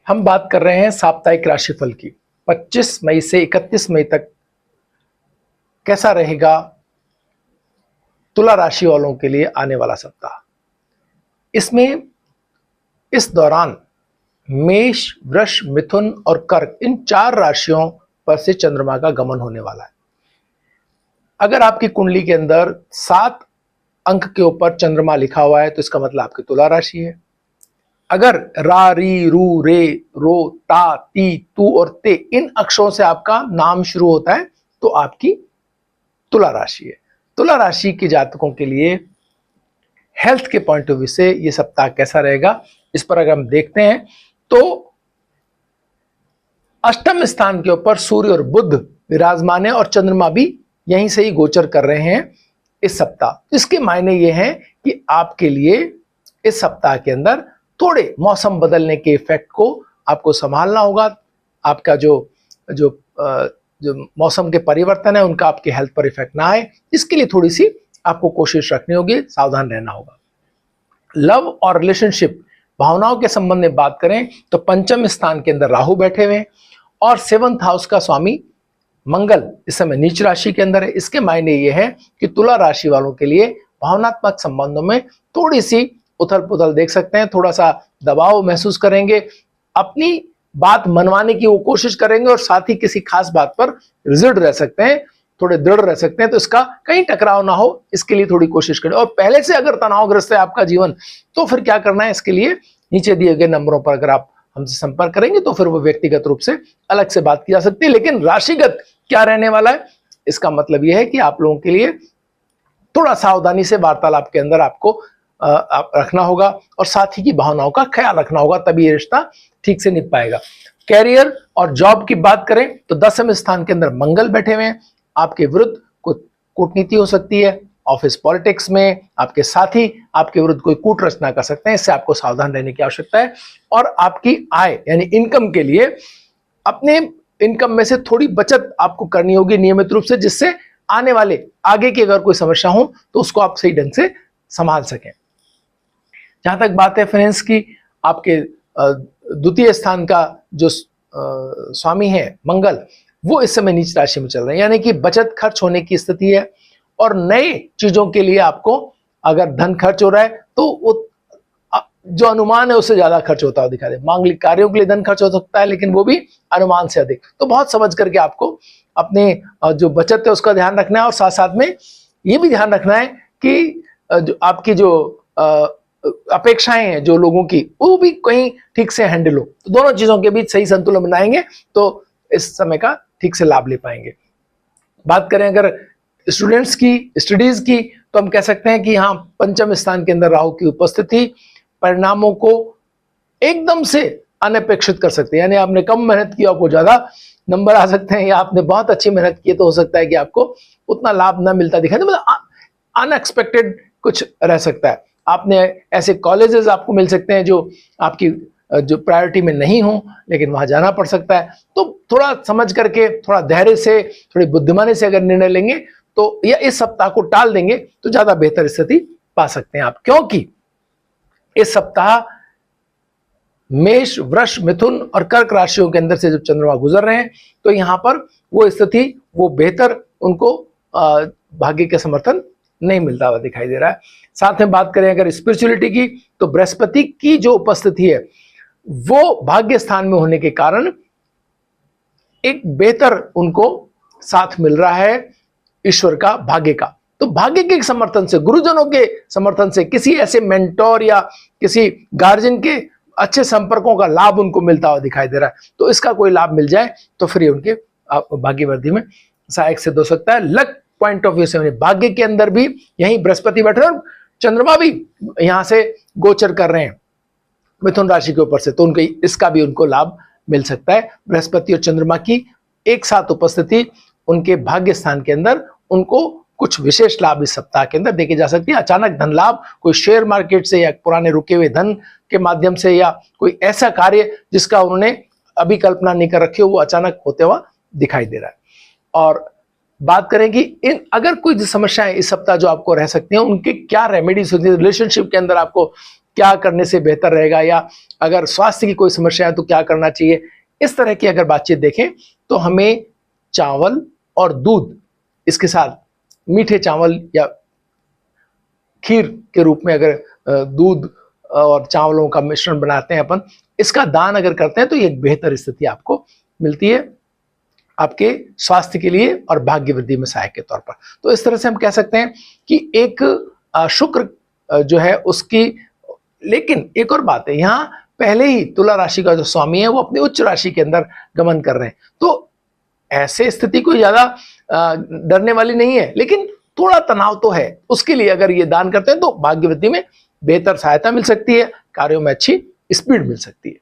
हम बात कर रहे हैं साप्ताहिक राशिफल की। 25 मई से 31 मई तक कैसा रहेगा तुला राशि वालों के लिए आने वाला सप्ताह। इसमें इस दौरान मेष, वृष, मिथुन और कर्क इन 4 राशियों पर से चंद्रमा का गमन होने वाला है। अगर आपकी कुंडली के अंदर 7 अंक के ऊपर चंद्रमा लिखा हुआ है तो इसका मतलब आपकी तुला राशि है। अगर रा, री, रू, रे, रो, ता, ती, तू और ते इन अक्षरों से आपका नाम शुरू होता है तो आपकी तुला राशि है। तुला राशि के जातकों के लिए हेल्थ के पॉइंट ऑफ व्यू से यह सप्ताह कैसा रहेगा, इस पर अगर हम देखते हैं तो अष्टम स्थान के ऊपर सूर्य और बुध विराजमान है और चंद्रमा भी यहीं से ही गोचर कर रहे हैं इस सप्ताह। इसके मायने ये हैं कि आपके लिए इस सप्ताह के अंदर थोड़े मौसम बदलने के इफेक्ट को आपको संभालना होगा। आपका जो मौसम के परिवर्तन है उनका आपके हेल्थ पर इफेक्ट ना आए, इसके लिए थोड़ी सी आपको कोशिश रखनी होगी, सावधान रहना होगा। लव और रिलेशनशिप भावनाओं के संबंध में बात करें तो पंचम स्थान के अंदर राहु बैठे हुए हैं और 7th हाउस का स्वामी मंगल इस समय नीच राशि के अंदर है। इसके मायने ये है कि तुला राशि वालों के लिए भावनात्मक संबंधों में थोड़ी सी उथल पुथल देख सकते हैं, थोड़ा सा दबाव महसूस करेंगे, अपनी बात मनवाने की वो कोशिश करेंगे और साथ ही किसी खास बात पर रिजल्ट रह सकते हैं, थोड़े दृढ़ रह सकते हैं, तो इसका कहीं टकराव ना हो इसके लिए थोड़ी कोशिश करें। और पहले से अगर तनावग्रस्त है आपका जीवन तो फिर क्या करना है, इसके लिए नीचे दिए गए नंबरों पर अगर आप हमसे संपर्क करेंगे तो फिर वो व्यक्तिगत रूप से अलग से बात की जा सकती है। लेकिन राशिगत क्या रहने वाला है, इसका मतलब यह है कि आप लोगों के लिए थोड़ा सावधानी से वार्तालाप के अंदर आपको रखना होगा और साथ ही की भावनाओं का ख्याल रखना होगा, तभी ये रिश्ता ठीक से निभ पाएगा। कैरियर और जॉब की बात करें तो 10वें स्थान के अंदर मंगल बैठे हुए हैं। आपके विरुद्ध कुछ कूटनीति हो सकती है, ऑफिस पॉलिटिक्स में आपके साथी आपके विरुद्ध कोई कूट रचना कर सकते हैं, इससे आपको सावधान रहने की आवश्यकता है। और आपकी आय यानी इनकम के लिए अपने इनकम में से थोड़ी बचत आपको करनी होगी नियमित रूप से, जिससे आने वाले आगे की अगर कोई समस्या हो तो उसको आप सही ढंग से संभाल सकें। जहां तक बात है फाइनेंस की, आपके द्वितीय स्थान का जो स्वामी है मंगल, वो इस समय नीच राशि में चल रहे हैं, यानी कि बचत खर्च होने की स्थिति है और नए चीजों के लिए आपको अगर धन खर्च हो रहा है तो वो जो अनुमान है उससे ज्यादा खर्च होता हुआ दिखा दे। मांगलिक कार्यों के लिए धन खर्च हो सकता है लेकिन वो भी अनुमान से अधिक, तो बहुत समझ करके आपको अपने जो बचत है उसका ध्यान रखना है और साथ साथ में ये भी ध्यान रखना है कि जो आपकी जो अपेक्षाएं हैं जो लोगों की, वो भी कहीं ठीक से हैंडल हो। तो दोनों चीजों के बीच सही संतुलन बनाएंगे तो इस समय का ठीक से लाभ ले पाएंगे। बात करें अगर स्टूडेंट्स की स्टडीज की तो हम कह सकते हैं कि यहाँ पंचम स्थान के अंदर राहु की उपस्थिति परिणामों को एकदम से अनपेक्षित कर सकते हैं, यानी आपने कम मेहनत की आपको ज्यादा नंबर आ सकते हैं, या आपने बहुत अच्छी मेहनत की तो हो सकता है कि आपको उतना लाभ ना मिलता दिखाई दे, मतलब अनएक्सपेक्टेड कुछ रह सकता है। आपने ऐसे कॉलेजेस आपको मिल सकते हैं जो आपकी जो प्रायोरिटी में नहीं हो लेकिन वहां जाना पड़ सकता है। तो थोड़ा समझ करके, थोड़ा धैर्य से, थोड़ी बुद्धिमानी से अगर निर्णय लेंगे तो या इस सप्ताह को टाल देंगे तो ज्यादा बेहतर स्थिति पा सकते हैं आप, क्योंकि इस सप्ताह मेष, वृष, मिथुन और कर्क राशियों के अंदर से जब चंद्रमा गुजर रहे हैं तो यहां पर वो स्थिति, वो बेहतर उनको भाग्य के समर्थन नहीं मिलता हुआ दिखाई दे रहा है। साथ में बात करें अगर स्पिरिचुअलिटी की तो बृहस्पति की जो उपस्थिति है वो भाग्य स्थान में होने के कारण एक बेहतर उनको साथ मिल रहा है ईश्वर का, भाग्य का। तो भाग्य के समर्थन से, गुरुजनों के समर्थन से, किसी ऐसे मेंटोर या किसी गार्जियन के अच्छे संपर्कों का लाभ उनको मिलता हुआ दिखाई दे रहा है। तो इसका कोई लाभ मिल जाए तो फिर उनके भाग्यवृद्धि में सहायक सिद्ध हो सकता है। लक पॉइंट ऑफ व्यू से भाग्य के अंदर भी यही बृहस्पति बैठे और चंद्रमा भी यहां से गोचर कर रहे हैं मिथुन राशि के ऊपर से, तो उनके इसका भी उनको लाभ मिल सकता है। बृहस्पति और चंद्रमा की एक साथ उपस्थिति उनके भाग्य स्थान के अंदर उनको कुछ विशेष लाभ इस सप्ताह के अंदर देखे जा सकती है। अचानक धन लाभ, कोई शेयर मार्केट से या पुराने रुके हुए धन के माध्यम से, या कोई ऐसा कार्य जिसका उन्होंने अभी कल्पना नहीं कर रखी हो वो अचानक होते हुआ दिखाई दे रहा है। और बात करें कि इन अगर कोई समस्याएं इस सप्ताह जो आपको रह सकती हैं उनके क्या रेमेडीज होती है। रिलेशनशिप के अंदर आपको क्या करने से बेहतर रहेगा, या अगर स्वास्थ्य की कोई समस्या है तो क्या करना चाहिए, इस तरह की अगर बातचीत देखें तो हमें चावल और दूध, इसके साथ मीठे चावल या खीर के रूप में अगर दूध और चावलों का मिश्रण बनाते हैं अपन, इसका दान अगर करते हैं तो ये एक बेहतर स्थिति आपको मिलती है आपके स्वास्थ्य के लिए और भाग्य वृद्धि में सहायक के तौर पर। तो इस तरह से हम कह सकते हैं कि एक शुक्र जो है उसकी, लेकिन एक और बात है, यहाँ पहले ही तुला राशि का जो स्वामी है वो अपनी उच्च राशि के अंदर गमन कर रहे हैं, तो ऐसे स्थिति कोई ज्यादा डरने वाली नहीं है, लेकिन थोड़ा तनाव तो है। उसके लिए अगर ये दान करते हैं तो भाग्य वृद्धि में बेहतर सहायता मिल सकती है, कार्यों में अच्छी स्पीड मिल सकती है।